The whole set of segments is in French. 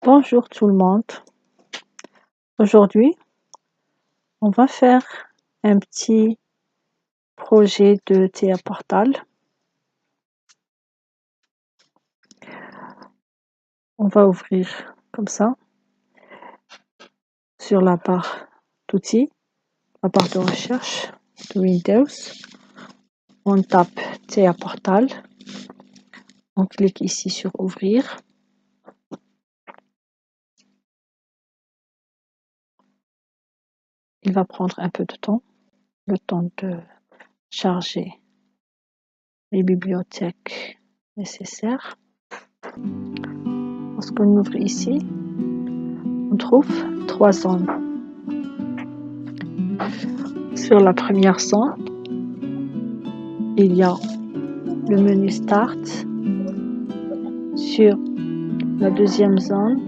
Bonjour tout le monde. Aujourd'hui, on va faire un petit projet de TA Portal. On va ouvrir comme ça sur la barre d'outils, la barre de recherche de Windows. On tape TA Portal. On clique ici sur ouvrir. Il va prendre un peu de temps, le temps de charger les bibliothèques nécessaires. Lorsqu'on ouvre ici, on trouve 3 zones. Sur la première zone, il y a le menu Start. Sur la deuxième zone,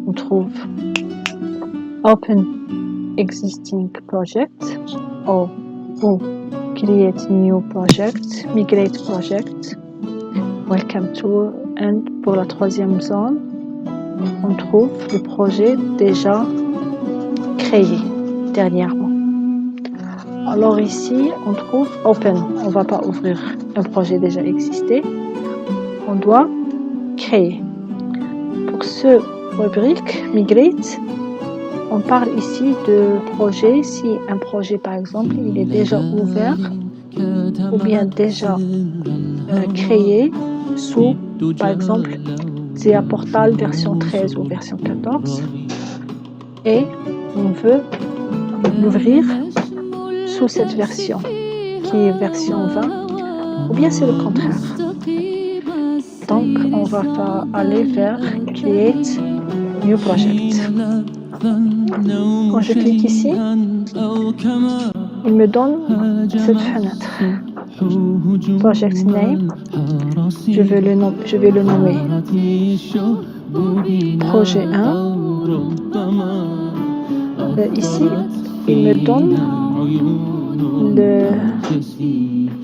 on trouve Open Existing Project ou Create New Project, Migrate Project, Welcome to, and pour la troisième zone, on trouve le projet déjà créé dernièrement. Alors ici, on trouve Open. On ne va pas ouvrir un projet déjà existé. On doit créer. Pour ce rubrique Migrate, on parle ici de projet. Si un projet, par exemple, il est déjà ouvert ou bien déjà créé sous, par exemple, TA Portal version 13 ou version 14 et on veut l'ouvrir sous cette version qui est version 20 ou bien c'est le contraire. Donc on va aller vers Create New Project. Quand je clique ici, il me donne cette fenêtre. Project Name, je vais le nommer Projet 1. Ici, il me donne le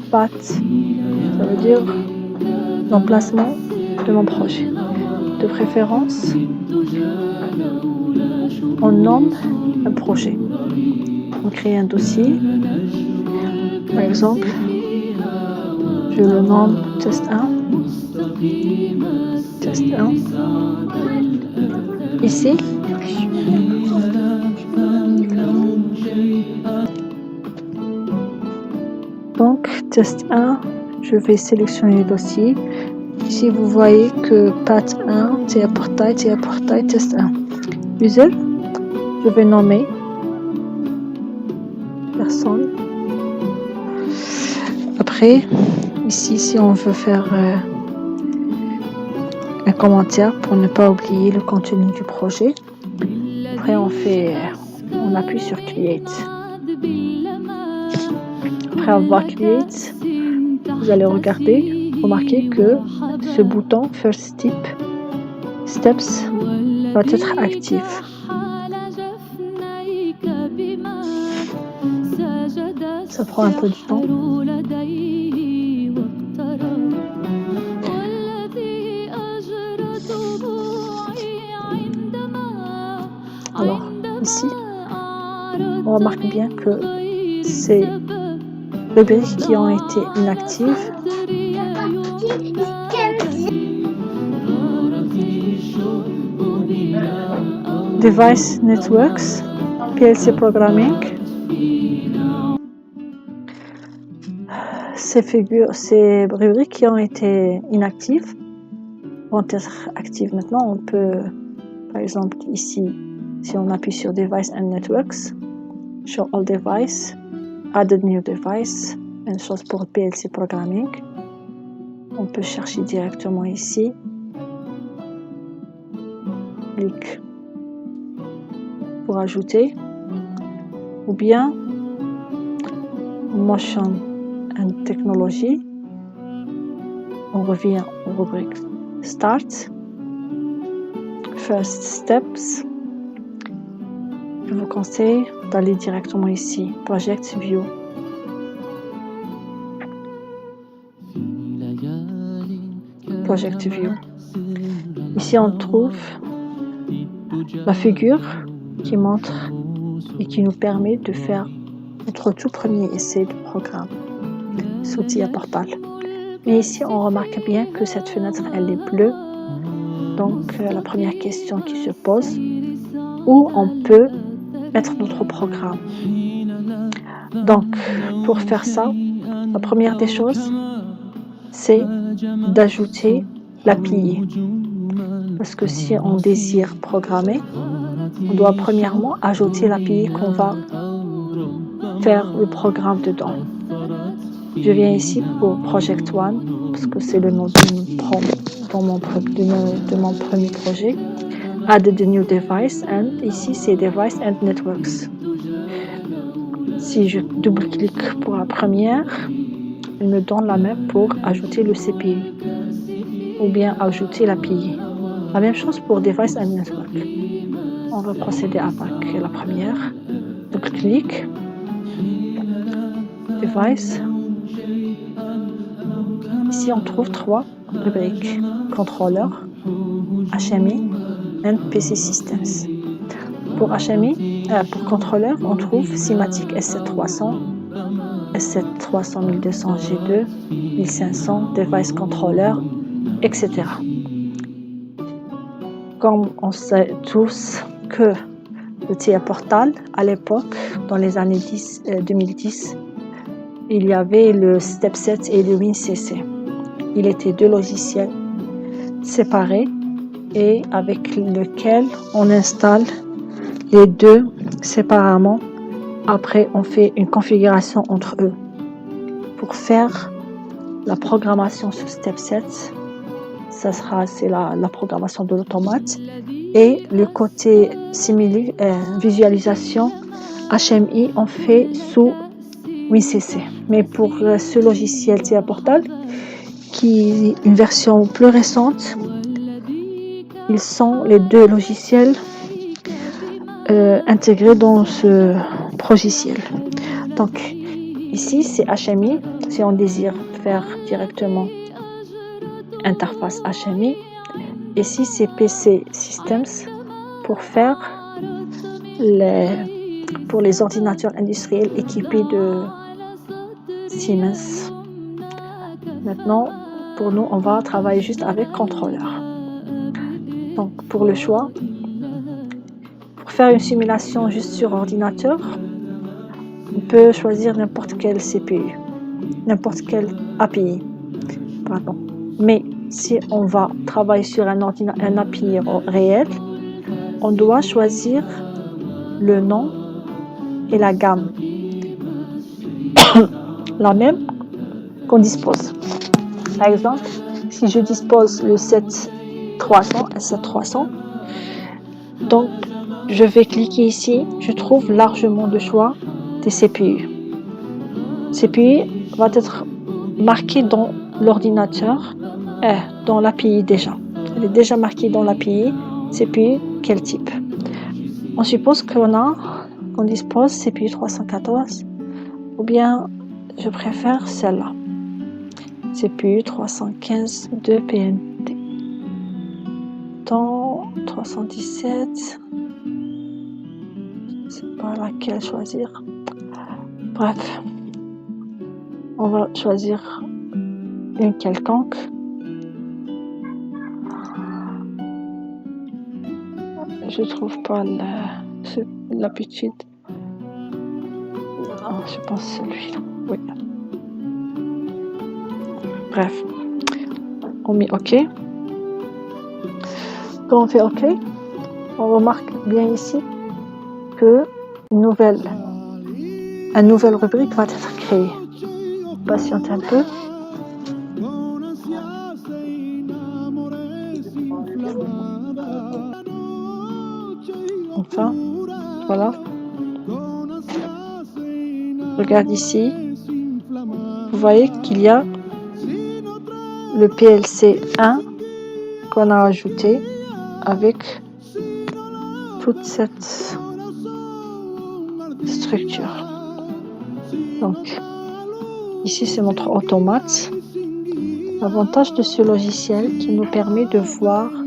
path, ça veut dire l'emplacement de mon projet. De préférence, on nomme un projet. On crée un dossier. Par exemple, je le nomme Test 1. Test 1. Ici, donc Test 1, je vais sélectionner le dossier. Ici, vous voyez que Path 1, TA Portal, Test 1. User, je vais nommer personne. Après, ici, si on veut faire un commentaire pour ne pas oublier le contenu du projet, après on appuie sur Create. Après avoir Create, vous allez remarquer que ce bouton First Steps va être actif. Ça prend un peu de temps. Alors, ici, on remarque bien que ces rubriques qui ont été inactives Device Networks, PLC Programming. Ces rubriques qui ont été inactives vont être actives maintenant. On peut, par exemple, ici, si on appuie sur Device and Networks, Show All Device, Add New Device, même chose pour PLC Programming. On peut chercher directement ici. Clic pour ajouter. Ou bien Motion and Technology. On revient aux rubriques Start, First Steps. Je vous conseille d'aller directement ici, Project View. Project View. Ici, on trouve la figure qui montre et qui nous permet de faire notre tout premier essai de programme sous TIA Portal. Mais ici, on remarque bien que cette fenêtre, elle est bleue. Donc, la première question qui se pose, où on peut mettre notre programme? Donc, pour faire ça, la première des choses, c'est d'ajouter l'API. Parce que si on désire programmer, on doit premièrement ajouter l'API qu'on va faire le programme dedans. Je viens ici pour Project One, parce que c'est le nom de mon premier projet. Add the new device, and ici c'est Device and Networks. Si je double-clique pour la première, il me donne la même pour ajouter le CPU ou bien ajouter l'API. La même chose pour Device and Network. On va procéder avec la première. Double-clic. Device. Ici, on trouve 3 rubriques. Controller, HMI and PC Systems. Pour HMI, pour contrôleur, on trouve Simatic S7300, S7300 1200 G2, 1500, Device Controller, etc. Comme on sait tous que le TIA Portal, à l'époque, dans les années 2010, il y avait le Stepset et le WinCC. Il était 2 logiciels séparés et avec lequel on installe les deux séparément. Après, on fait une configuration entre eux. Pour faire la programmation sur Stepset, c'est la programmation de l'automate. Et le côté visualisation HMI, on fait sous WinCC. Mais pour ce logiciel TIA Portal, qui est une version plus récente, ils sont les 2 logiciels intégrés dans ce logiciel. Donc ici c'est HMI, si on désire faire directement interface HMI. Ici c'est PC Systems pour faire pour les ordinateurs industriels équipés de Siemens. Maintenant, pour nous, on va travailler juste avec contrôleur. Donc pour le choix, pour faire une simulation juste sur ordinateur, on peut choisir n'importe quel CPU, n'importe quel API. Pardon. Mais si on va travailler sur un API réel, on doit choisir le nom et la gamme, la même qu'on dispose. Par exemple, si je dispose le 7300, donc je vais cliquer ici, je trouve largement de choix des CPU. CPU va être marqué dans l'ordinateur, dans l'API déjà. Elle est déjà marquée dans l'API, CPU, quel type. On suppose qu'on dispose CPU 314, ou bien je préfère celle-là. CPU 315 de PND. Dans 317, c'est pas laquelle choisir. Bref, on va choisir une quelconque. Je trouve pas la petite. Non, je pense celui-là. Oui. Bref, on met OK. Quand on fait OK, on remarque bien ici que une nouvelle rubrique va être créée. Patientez un peu. Enfin, voilà. Regarde ici. Vous voyez qu'il y a le PLC 1 qu'on a ajouté avec toute cette structure. Donc, ici c'est notre automate. L'avantage de ce logiciel qui nous permet de voir